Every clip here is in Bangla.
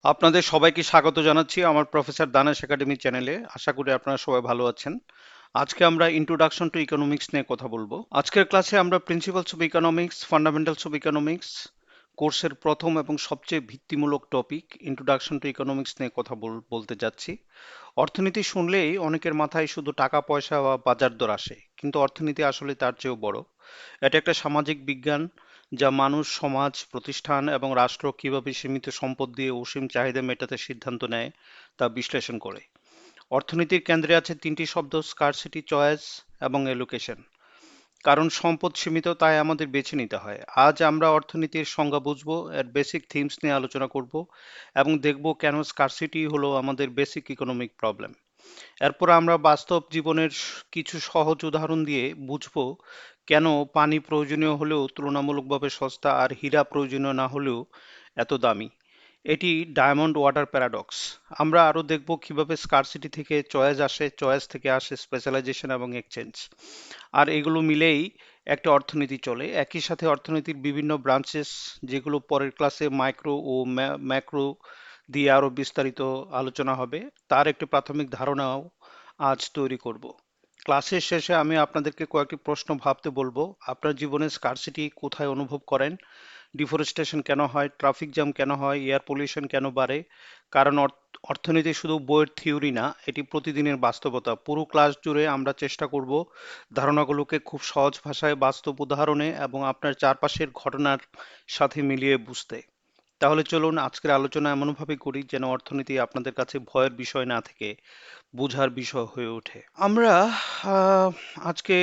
আপনাদের সবাইকে স্বাগত জানাচ্ছি আমার প্রফেসর দানেশ একাডেমি চ্যানেলে। আশা করি আপনারা সবাই ভালো আছেন। আজকে আমরা ইন্ট্রোডাকশন টু ইকোনমিক্স নিয়ে কথা বলবো। আজকের ক্লাসে আমরা principles of economics, fundamentals of economics কোর্সের প্রথম এবং সবচেয়ে ভিত্তিমূলক টপিক ইন্ট্রোডাকশন টু ইকোনমিক্স নিয়ে কথা বলতে যাচ্ছি। অর্থনীতি শুনলেই অনেকের মাথায় শুধু টাকা পয়সা বা বাজার দর আসে, কিন্তু অর্থনীতি আসলে তার চেয়েও বড়। এটা একটা সামাজিক বিজ্ঞান যা মানুষ, সমাজ, প্রতিষ্ঠান এবং রাষ্ট্র কিভাবে সীমিত সম্পদ দিয়ে অসীম চাহিদা মেটাতে সিদ্ধান্ত নেয় তা বিশ্লেষণ করে। অর্থনীতির কেন্দ্রে আছে তিনটি শব্দ: স্কারসিটি, চয়েস এবং এলোকেশন। কারণ সম্পদ সীমিত, তাই আমাদের বেছে নিতে হয়। আজ আমরা অর্থনীতির সংজ্ঞা বুঝবো, এর বেসিক থিমস নিয়ে আলোচনা করব এবং দেখব কেন স্কারসিটি হলো আমাদের বেসিক ইকোনমিক প্রবলেম। এরপর আমরা বাস্তব জীবনের কিছু সহজ উদাহরণ দিয়ে বুঝবো কেন পানি প্রয়োজনীয় হলেও তুলনামূলকভাবে সস্তা আর হীরা প্রয়োজনীয় না হলেও এত দামি। এটি ডায়মন্ড ওয়াটার প্যারাডক্স। আমরা আরো দেখব কিভাবে স্কারসিটি থেকে চয়েস আসে, চয়েস থেকে আসে স্পেশালাইজেশন এবং এক্সচেঞ্জ, আর এগুলো মিলেই একটা অর্থনীতি চলে। একই সাথে অর্থনীতির বিভিন্ন ব্রাঞ্চেস, যেগুলো পরের ক্লাসে মাইক্রো ও ম্যাক্রো দিয়ে আরো বিস্তারিত আলোচনা হবে, তার একটি প্রাথমিক ধারণাও আজ তৈরি করব। ক্লাসের শেষে আমি আপনাদেরকে কয়েকটি প্রশ্ন ভাবতে বলবো। আপনার জীবনে স্কারসিটি কোথায় অনুভব করেন? ডিফরেস্টেশন কেন হয়? ট্রাফিক জ্যাম কেন হয়? এয়ার পলিউশন কেন বাড়ে? কারণ অর্থনীতি শুধু বইয়ের থিওরি না, এটি প্রতিদিনের বাস্তবতা। পুরো ক্লাস জুড়ে আমরা চেষ্টা করব ধারণাগুলোকে খুব সহজ ভাষায়, বাস্তব উদাহরণে এবং আপনার চারপাশের ঘটনার সাথে মিলিয়ে বুঝতে। তাহলে চলুন আজকের আলোচনা এমনভাবে করি যেন অর্থনীতি আপনাদের কাছে ভয়ের বিষয় না থেকে বোঝার বিষয় হয়ে ওঠে। আমরা আহ, আজকে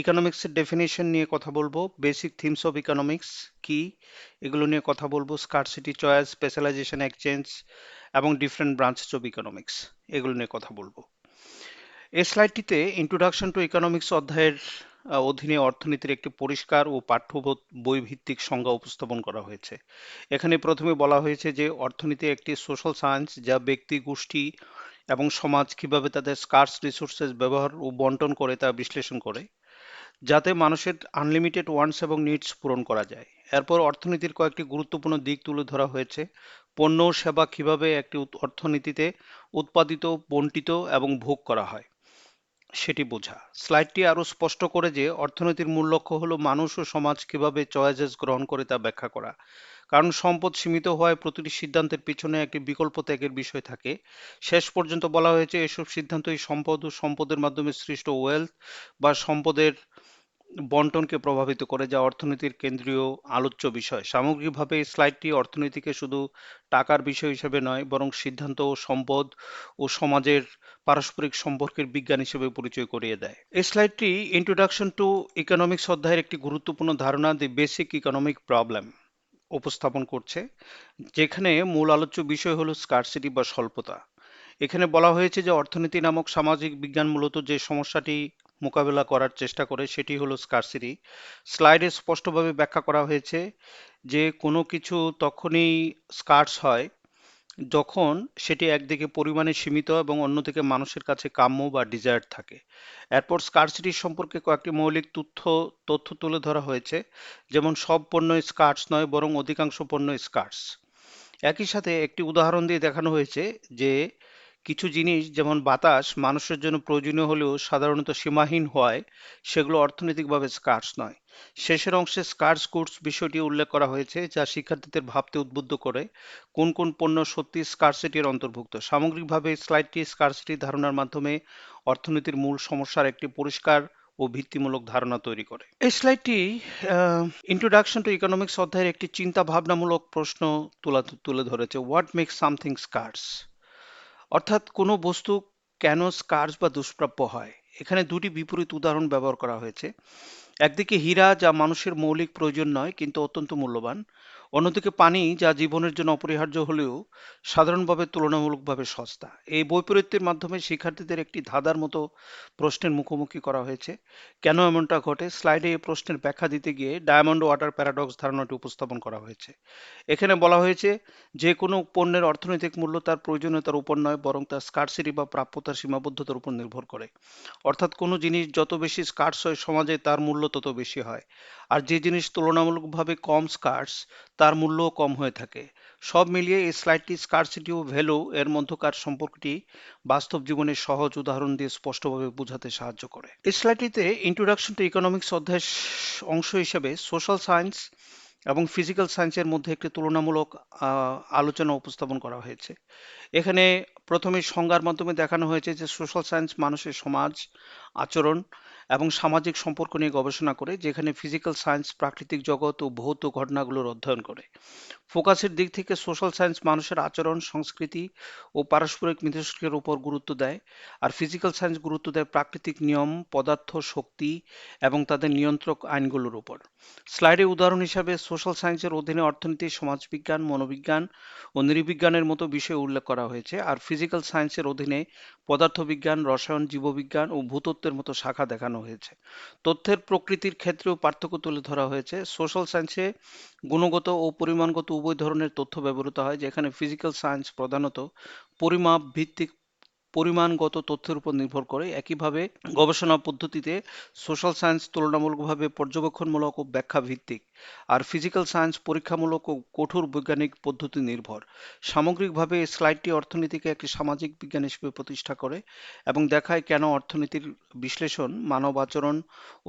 ইকোনমিক্সের ডেফিনেশন নিয়ে কথা বলবো, বেসিক থিমস অফ ইকোনমিক্স কি এগুলো নিয়ে কথা বলবো, স্কারসিটি, চয়েস, স্পেশালাইজেশন, এক্সচেঞ্জ এবং ডিফারেন্ট ব্রাঞ্চেস অফ ইকোনমিক্স এগুলো নিয়ে কথা বলবো। এই স্লাইডটিতে ইন্ট্রোডাকশন টু ইকোনমিক্স অধ্যায়ের অধীনে অর্থনীতির একটি পরিষ্কার ও পাঠ্য বই ভিত্তিক সংজ্ঞা উপস্থাপন করা হয়েছে। এখানে প্রথমে বলা হয়েছে যে অর্থনীতি একটি সোশ্যাল সায়েন্স যা ব্যক্তি, গোষ্ঠী এবং সমাজ কিভাবে তাদের স্কার্স রিসোর্সেস ব্যবহার ও বন্টন করে তা বিশ্লেষণ করে, যাতে মানুষের আনলিমিটেড ওয়ান্টস এবং নিডস পূরণ করা যায়। এরপর অর্থনীতির কয়েকটি গুরুত্বপূর্ণ দিক তুলে ধরা হয়েছে। পণ্য ও সেবা কিভাবে একটি অর্থনীতিতে উৎপাদিত, বণ্টিত এবং ভোগ করা হয় সেটি বোঝা। স্লাইডটি আরো স্পষ্ট করে যে অর্থনীতির মূল লক্ষ্য হলো মানুষ ও সমাজ কিভাবে চয়েসেস গ্রহণ করে তা ব্যাখ্যা করা। কারণ সম্পদ সীমিত হওয়ায় প্রতিটি সিদ্ধান্তের পিছনে একটি বিকল্প ত্যাগের বিষয় থাকে। শেষ পর্যন্ত বলা হয়েছে এসব সিদ্ধান্তই সম্পদ ও সম্পদের মাধ্যমে সৃষ্ট ওয়েলথ বা সম্পদের বন্টনকে প্রভাবিত করে, যা অর্থনীতির কেন্দ্রীয় আলোচ্য বিষয়। সামগ্রিকভাবে এই স্লাইডটি অর্থনীতিকে শুধু টাকার বিষয় হিসেবে নয়, বরং সিদ্ধান্ত ও সম্পদ ও সমাজের পারস্পরিক সম্পর্কের বিজ্ঞান হিসেবে পরিচয় করিয়ে দেয়। এই স্লাইডটি ইন্ট্রোডাকশন টু ইকোনমিক্স অধ্যায়ের একটি গুরুত্বপূর্ণ ধারণা, দি বেসিক ইকোনমিক প্রবলেম, উপস্থাপন করছে, যেখানে মূল আলোচ্য বিষয় হলো স্কারসিটি বা স্বল্পতা। এখানে বলা হয়েছে যে অর্থনীতি নামক সামাজিক বিজ্ঞান মূলত যে সমস্যাটি মোকাবেলা করার চেষ্টা করে সেটি হলো স্কারসিটি। স্লাইডে স্পষ্টভাবে ব্যাখ্যা করা হয়েছে যে কোনো কিছু তখনই স্কার্স হয় যখন সেটি একদিকে পরিমাণে সীমিত এবং অন্যদিকে মানুষের কাছে কাম্য বা ডিজায়ার থাকে। এরপর স্কারসিটি সম্পর্কে কয়েকটি মৌলিক তথ্য তুলে ধরা হয়েছে, যেমন সব পণ্য স্কার্স নয়, বরং অধিকাংশ পণ্য স্কার্স। একই সাথে একটি উদাহরণ দিয়ে দেখানো হয়েছে যে কিছু জিনিস যেমন বাতাস মানুষের জন্য প্রয়োজনীয় হলেও সাধারণত সীমাহীন হওয়ায় সেগুলো অর্থনৈতিকভাবে স্কার্স নয়। শেষের অংশে স্কার্স গুডস বিষয়টি উল্লেখ করা হয়েছে, যা শিক্ষার্থীদের ভাবতে উদ্বুদ্ধ করে কোন কোন পণ্য সত্যি স্কারসিটির অন্তর্ভুক্ত। সামগ্রিকভাবে এই স্লাইডটি স্কারসিটি ধারণার মাধ্যমে অর্থনীতির মূল সমস্যার একটি পরিষ্কার ও ভিত্তিমূলক ধারণা তৈরি করে। এই স্লাইডটি ইন্ট্রোডাকশন টু ইকোনমিক্স অধ্যায়ের একটি চিন্তা ভাবনামূলক প্রশ্ন তুলে ধরেছে: হোয়াট মেক্স সামথিং স্কার্স? অর্থাৎ কোনো বস্তু কেন স্কার্স বা দুষ্প্রাপ্য হয়। এখানে দুটি বিপরীত উদাহরণ ব্যবহার করা হয়েছে। একদিকে হীরা, যা মানুষের মৌলিক প্রয়োজন নয় কিন্তু অত্যন্ত মূল্যবান; অন্যদিকে পানি, যা জীবনের জন্য অপরিহার্য হলেও সাধারণভাবে তুলনামূলকভাবে সস্তা। এই বৈপরীত্যের মাধ্যমে শিক্ষার্থীদের একটি ধাঁধার মতো প্রশ্নের মুখোমুখি করা হয়েছে। কেন এমনটা ঘটে? স্লাইডে এই প্রশ্নের ব্যাখ্যা দিতে গিয়ে ডায়মন্ড ওয়াটার প্যারাডক্স ধারণাটি উপস্থাপন করা হয়েছে। এখানে বলা হয়েছে যে কোনো পণ্যের অর্থনৈতিক মূল্য তার প্রয়োজনীয়তার উপর নয়, বরং তার স্কারসিটি বা প্রাপ্যতার সীমাবদ্ধতার উপর নির্ভর করে। অর্থাৎ কোনো জিনিস যত বেশি স্কার্স হয় সমাজে, তার মূল্য তত বেশি হয়। আর যে জিনিস তুলনামূলকভাবে কম স্কার্স, তার মূল্যও কম হয়ে থাকে। সব মিলিয়ে এই স্লাইডটি স্কারসিটি ও ভ্যালু এর মধ্যকার সম্পর্কটি বাস্তব জীবনের সহজ উদাহরণ দিয়ে স্পষ্টভাবে বোঝাতে সাহায্য করে। এই স্লাইডটিতে ইন্ট্রোডাকশন টু ইকোনমিক্স অধ্যায়ের অংশ হিসেবে সোশ্যাল সায়েন্স এবং ফিজিক্যাল সায়েন্সের মধ্যে একটি তুলনামূলক আলোচনা উপস্থাপন করা হয়েছে। এখানে প্রথমে সংজ্ঞার মাধ্যমে দেখানো হয়েছে যে সোশ্যাল সায়েন্স মানুষের সমাজ, আচরণ এবং সামাজিক সম্পর্ক নিয়ে গবেষণা করে, যেখানে ফিজিক্যাল সায়েন্স প্রাকৃতিক জগৎ ও ভৌত ঘটনাগুলোর অধ্যয়ন করে। ফোকাসের দিক থেকে সোশ্যাল সায়েন্স মানুষের আচরণ, সংস্কৃতি ও পারস্পরিক মিথস্ক্রিয়ার উপর গুরুত্ব দেয়, আর ফিজিক্যাল সায়েন্স গুরুত্ব দেয় প্রাকৃতিক নিয়ম, পদার্থ, শক্তি এবং তাদের নিয়ন্ত্রক আইনগুলোর উপর। স্লাইডে উদাহরণ হিসাবে সোশ্যাল সায়েন্সের অধীনে অর্থনীতি, সমাজবিজ্ঞান, মনোবিজ্ঞান ও নৃবিজ্ঞানের মতো বিষয় উল্লেখ করা হয়েছে, আর ফিজিক্যাল সায়েন্সের অধীনে পদার্থবিজ্ঞান, রসায়ন, জীববিজ্ঞান ও ভূতত্ত্বের মতো শাখা দেখানো হয়েছে। তথ্যের প্রকৃতির ক্ষেত্রেও পার্থক্য তুলে ধরা হয়েছে। সোশ্যাল সায়েন্সে গুণগত ও পরিমাণগত উভয় ধরনের তথ্য ব্যবহৃত হয়, যেখানে ফিজিক্যাল সায়েন্স প্রধানত পরিমাপ ভিত্তিক পরিমাণগত তথ্যের উপর নির্ভর করে। একইভাবে গবেষণা পদ্ধতিতে সোশ্যাল সায়েন্স তুলনামূলকভাবে পর্যবেক্ষণমূলক ও ব্যাখ্যা ভিত্তিক, আর ফিজিক্যাল সায়েন্স পরীক্ষামূলক ও কঠোর বৈজ্ঞানিক পদ্ধতি নির্ভর। সামগ্রিকভাবে এই স্লাইডটি অর্থনীতিকে একটি সামাজিক বিজ্ঞান হিসেবে প্রতিষ্ঠা করে এবং দেখায় কেন অর্থনীতির বিশ্লেষণ মানব আচরণ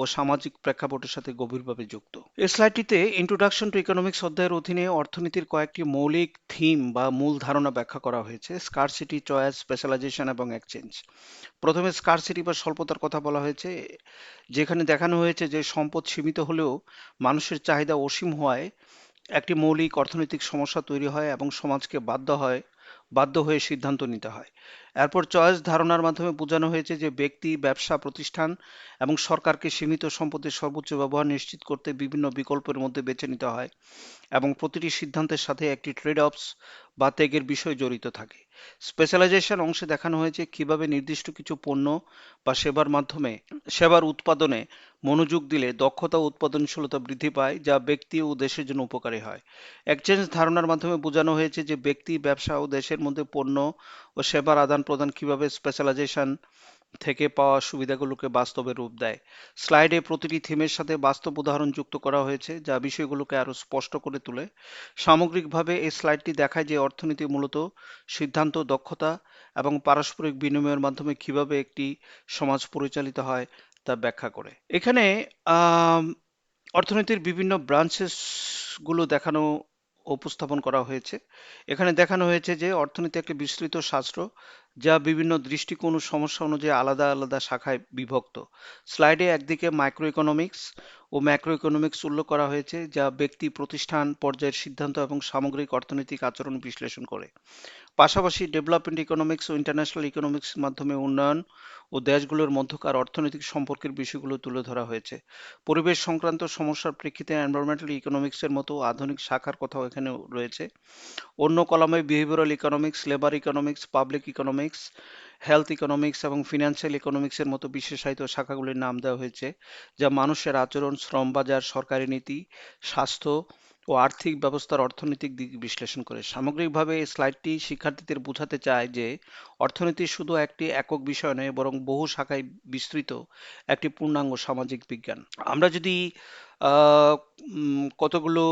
ও সামাজিক প্রেক্ষাপটের সাথে গভীরভাবে যুক্ত। এই স্লাইডটিতে ইন্ট্রোডাকশন টু ইকোনমিক্স অধ্যায়ের অধীনে অর্থনীতির কয়েকটি মৌলিক থিম বা মূল ধারণা ব্যাখ্যা করা হয়েছে: স্কারসিটি, চয়েস, স্পেশালাইজেশন এবং এক্সচেঞ্জ। প্রথমে স্কারসিটি বা স্বল্পতার কথা বলা হয়েছে, যেখানে দেখানো হয়েছে যে সম্পদ সীমিত হলেও মানুষের চাহিদা অসীম হওয়ায় একটি মৌলিক অর্থনৈতিক সমস্যা তৈরি হয় এবং সমাজকে বাধ্য হয়ে সিদ্ধান্ত নিতে হয়। এরপর চয়েস ধারণার মাধ্যমে বোঝানো হয়েছে যে ব্যক্তি, ব্যবসা প্রতিষ্ঠান এবং সরকারকে সীমিত সম্পদের সর্বোচ্চ ব্যবহার নিশ্চিত করতে বিভিন্ন বিকল্পের মধ্যে বেছে নিতে হয় এবং প্রতিটি সিদ্ধান্তের সাথে একটি ট্রেড অফস বা ত্যাগের বিষয় জড়িত থাকে। স্পেশালাইজেশন অংশে দেখানো হয়েছে কিভাবে নির্দিষ্ট কিছু পণ্য বা সেবার মাধ্যমে সেবার উৎপাদনে মনোযোগ দিলে দক্ষতা ও উৎপাদনশীলতা বৃদ্ধি পায়, যা ব্যক্তি ও দেশের জন্য উপকারী হয়। এক্সচেঞ্জ ধারণার মাধ্যমে বোঝানো হয়েছে যে ব্যক্তি, ব্যবসা ও দেশের মধ্যে পণ্য ও সেবার আদান প্রদান কিভাবে স্পেশালাইজেশন থেকে পাওয়া সুবিধাগুলোকে বাস্তবে রূপ দেয়। স্লাইডে প্রতিটি থিমের সাথে বাস্তব উদাহরণ যুক্ত করা হয়েছে, যা বিষয়গুলোকে আরো স্পষ্ট করে তোলে। সামগ্রিকভাবে এই স্লাইডটি দেখায় যে অর্থনীতি মূলত সিদ্ধান্ত, দক্ষতা এবং পারস্পরিক বিনিময়ের মাধ্যমে কিভাবে একটি সমাজ পরিচালিত হয় তা ব্যাখ্যা করে। এখানে আম, অর্থনীতির বিভিন্ন ব্রাঞ্চেস গুলো উপস্থাপন করা হয়েছে। এখানে দেখানো হয়েছে যে অর্থনীতি একটি বিস্তৃত শাস্ত্র, যা বিভিন্ন দৃষ্টিকোণ ও সমস্যা অনুযায়ী আলাদা আলাদা শাখায় বিভক্ত। স্লাইডে একদিকে মাইক্রো ইকোনমিক্স ও ম্যাক্রো ইকোনমিক্স উল্লেখ করা হয়েছে, যা ব্যক্তি, প্রতিষ্ঠান পর্যায়ের সিদ্ধান্ত এবং সামগ্রিক অর্থনৈতিক আচরণ বিশ্লেষণ করে। পাশাপাশি ডেভেলপমেন্ট ইকোনমিক্স ও ইন্টারন্যাশনাল ইকোনমিক্সের মাধ্যমে উন্নয়ন ও দেশগুলোর মধ্যকার অর্থনৈতিক সম্পর্কের বিষয়গুলো তুলে ধরা হয়েছে। পরিবেশ সংক্রান্ত সমস্যার প্রেক্ষিতে এনভায়রনমেন্টাল ইকোনমিক্সের মতো আধুনিক শাখার কথাও এখানে রয়েছে। অন্য কলামে behavioural economics, labour economics, public economics, health economics এবং ফিনান্সিয়াল ইকোনমিক্সের মতো বিশেষায়িত শাখাগুলির নাম দেওয়া হয়েছে, যা মানুষের আচরণ, শ্রম বাজার, সরকারি নীতি, স্বাস্থ্য ও আর্থিক ব্যবস্থার অর্থনৈতিক দিক বিশ্লেষণ করে। সামগ্রিকভাবে এই স্লাইডটি শিক্ষার্থীদের বোঝাতে চায় যে অর্থনীতি শুধু একটি একক বিষয় নয়, বরং বহু শাখায় বিস্তৃত একটি পূর্ণাঙ্গ সামাজিক বিজ্ঞান। আমরা যদি আহ, কতগুলো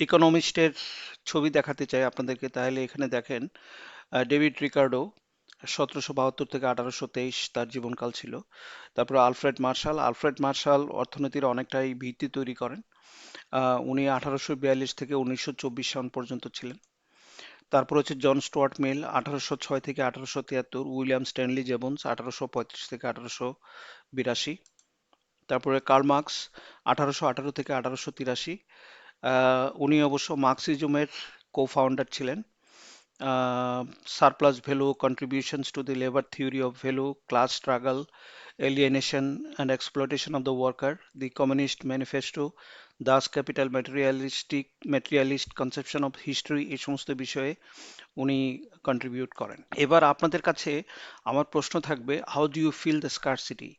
ইকোনমিস্টের ছবি দেখাতে চাই আপনাদেরকে, তাহলে এখানে দেখেন ডেভিড রিকার্ডো 1772 থেকে 1823 তার জীবনকাল ছিল। তারপরে আলফ্রেড মার্শাল অর্থনীতির অনেকটাই ভিত্তি তৈরি করেন। উনি 1842 থেকে 1924 সন পর্যন্ত ছিলেন। তারপর হচ্ছে জন স্টুয়ার্ট মিল 1806 থেকে 1873, উইলিয়াম স্ট্যানলি জেবন্স 1835 থেকে 1882, তারপরে কার্ল মার্কস 1818 থেকে 1883। উনি অবশ্য মার্কসিজমের কো-ফাউন্ডার ছিলেন। Surplus value, contributions to the labour theory of value, class struggle, alienation and exploitation of the worker, the Communist Manifesto, Das Kapital, materialist conception of history, এই সমস্ত বিষয়ে উনি কন্ট্রিবিউট করেন। এবার আপনাদের কাছে আমার প্রশ্ন থাকবে, how do you feel the scarcity?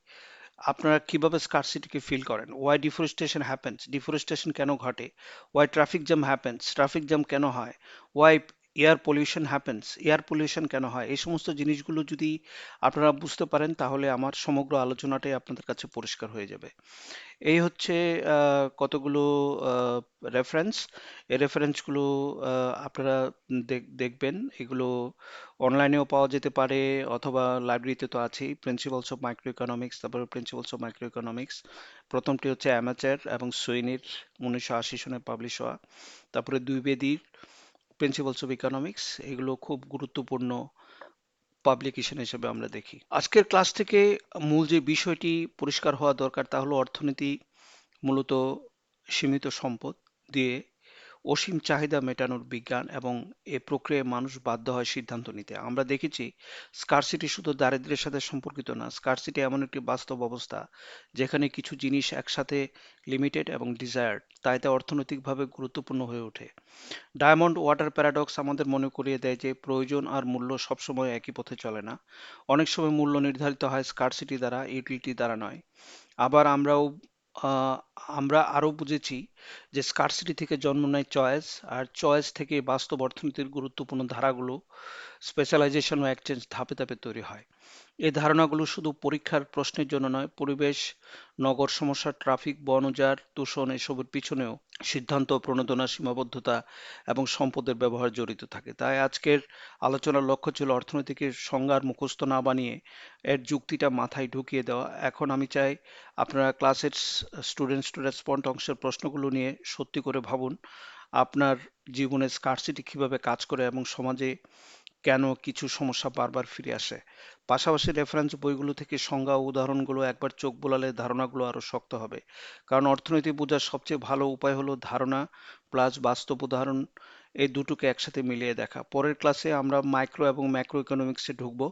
আপনারা কিভাবে স্কারসিটিকে ফিল করেন? Why deforestation happens? ডিফরেস্টেশন কেন ঘটে? Why traffic jam happens? Traffic jam কেন হয়? Why air pollution happens, air pollution কেন হয়, এই সমস্ত জিনিসগুলো যদি আপনারা বুঝতে পারেন তাহলে আমার সমগ্র আলোচনাটাই আপনাদের কাছে পরিষ্কার হয়ে যাবে। এই হচ্ছে কতগুলো রেফারেন্স। এই রেফারেন্সগুলো আপনারা দেখবেন। এগুলো অনলাইনেও পাওয়া যেতে পারে, অথবা লাইব্রেরিতে তো আছেই। প্রিন্সিপালস অফ মাইক্রো ইকোনমিক্স, তারপরে প্রিন্সিপালস অফ মাইক্রো ইকোনমিক্স, প্রথমটি হচ্ছে অ্যামাচার এবং সুইনির 1980 সনে পাবলিশ হওয়া। তারপরে দ্বিবেদীর প্রিন্সিপালস অফ ইকোনমিক্স। এগুলো খুব গুরুত্বপূর্ণ পাবলিকেশন হিসেবে আমরা দেখি। আজকের ক্লাস থেকে মূল যে বিষয়টি পরিষ্কার হওয়া দরকার তা হলো অর্থনীতি মূলত সীমিত সম্পদ দিয়ে অসীম চাহিদা মেটানোর বিজ্ঞান, এবং এ প্রক্রিয়ায় মানুষ বাধ্য হয় সিদ্ধান্ত নিতে। আমরা দেখেছি স্কারসিটি শুধু দারিদ্র্যের সাথে সম্পর্কিত না, স্কারসিটি এমন একটি বাস্তব অবস্থা যেখানে কিছু জিনিস একসাথে লিমিটেড এবং ডিজায়ার্ড, তাই তা অর্থনৈতিকভাবে গুরুত্বপূর্ণ হয়ে ওঠে। ডায়মন্ড ওয়াটার প্যারাডক্স আমাদের মনে করিয়ে দেয় যে প্রয়োজন আর মূল্য সবসময় একই পথে চলে না। অনেক সময় মূল্য নির্ধারিত হয় স্কারসিটি দ্বারা, ইউটিলিটি দ্বারা নয়। আবার আহ, আমরা আরো বুঝেছি যে স্কারসিটি থেকে জন্ম নেয় চয়েস, আর চয়েস থেকে বাস্তব অর্থনীতির গুরুত্বপূর্ণ ধারাগুলো স্পেশালাইজেশন ও এক্সচেঞ্জ ধাপে ধাপে তৈরি হয়। এই ধারণাগুলো শুধু পরীক্ষার প্রশ্নের জন্য নয়, পরিবেশ, নগর সমস্যা, ট্রাফিক, বন উজাড়, দূষণ এসবের পিছনেও সিদ্ধান্ত, প্রণোদনা, সীমাবদ্ধতা এবং সম্পদের ব্যবহার জড়িত থাকে। তাই আজকের আলোচনার লক্ষ্য ছিল অর্থনীতিকে সংজ্ঞার মুখস্থ না বানিয়ে এর যুক্তিটা মাথায় ঢুকিয়ে দেওয়া। এখন আমি চাই আপনারা ক্লাসের স্টুডেন্টস টু রেসপন্ড অংশের প্রশ্নগুলো নিয়ে সত্যি করে ভাবুন। আপনার জীবনে স্কারসিটি কিভাবে কাজ করে এবং সমাজে কেন কিছু সমস্যা বারবার ফিরে আসে। পাশাপাশি রেফারেন্স বইগুলো থেকে সংজ্ঞা ও উদাহরণগুলো একবার চোখ বোলালে ধারণাগুলো আরো শক্ত হবে। কারণ অর্থনীতি বোঝার সবচেয়ে ভালো উপায় হলো ধারণা প্লাস বাস্তব উদাহরণ, এই দুটোকে একসাথে মিলিয়ে দেখা। পরের ক্লাসে আমরা মাইক্রো এবং ম্যাক্রো ইকোনমিক্সে ঢুকবো,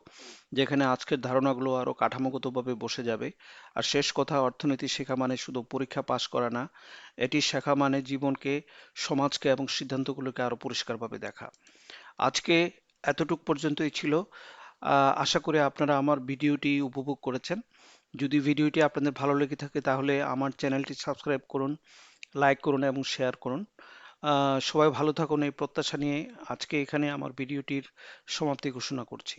যেখানে আজকের ধারণাগুলো আরো কাঠামোগতভাবে বসে যাবে। আর শেষ কথা, অর্থনীতি শেখা মানে শুধু পরীক্ষা পাশ করা না, এটি শেখা মানে জীবনকে, সমাজকে এবং সিদ্ধান্তগুলোকে আরো পরিষ্কারভাবে দেখা। আজকে এতটুক পর্যন্তই ছিল। আশা করি আপনারা আমার ভিডিওটি উপভোগ করেছেন। যদি ভিডিওটি আপনাদের ভালো লেগে থাকে তাহলে আমার চ্যানেলটি সাবস্ক্রাইব করুন, লাইক করুন এবং শেয়ার করুন। সবাই ভালো থাকুন এই প্রত্যাশা নিয়ে আজকে এখানে আমার ভিডিওটির সমাপ্তি ঘোষণা করছি।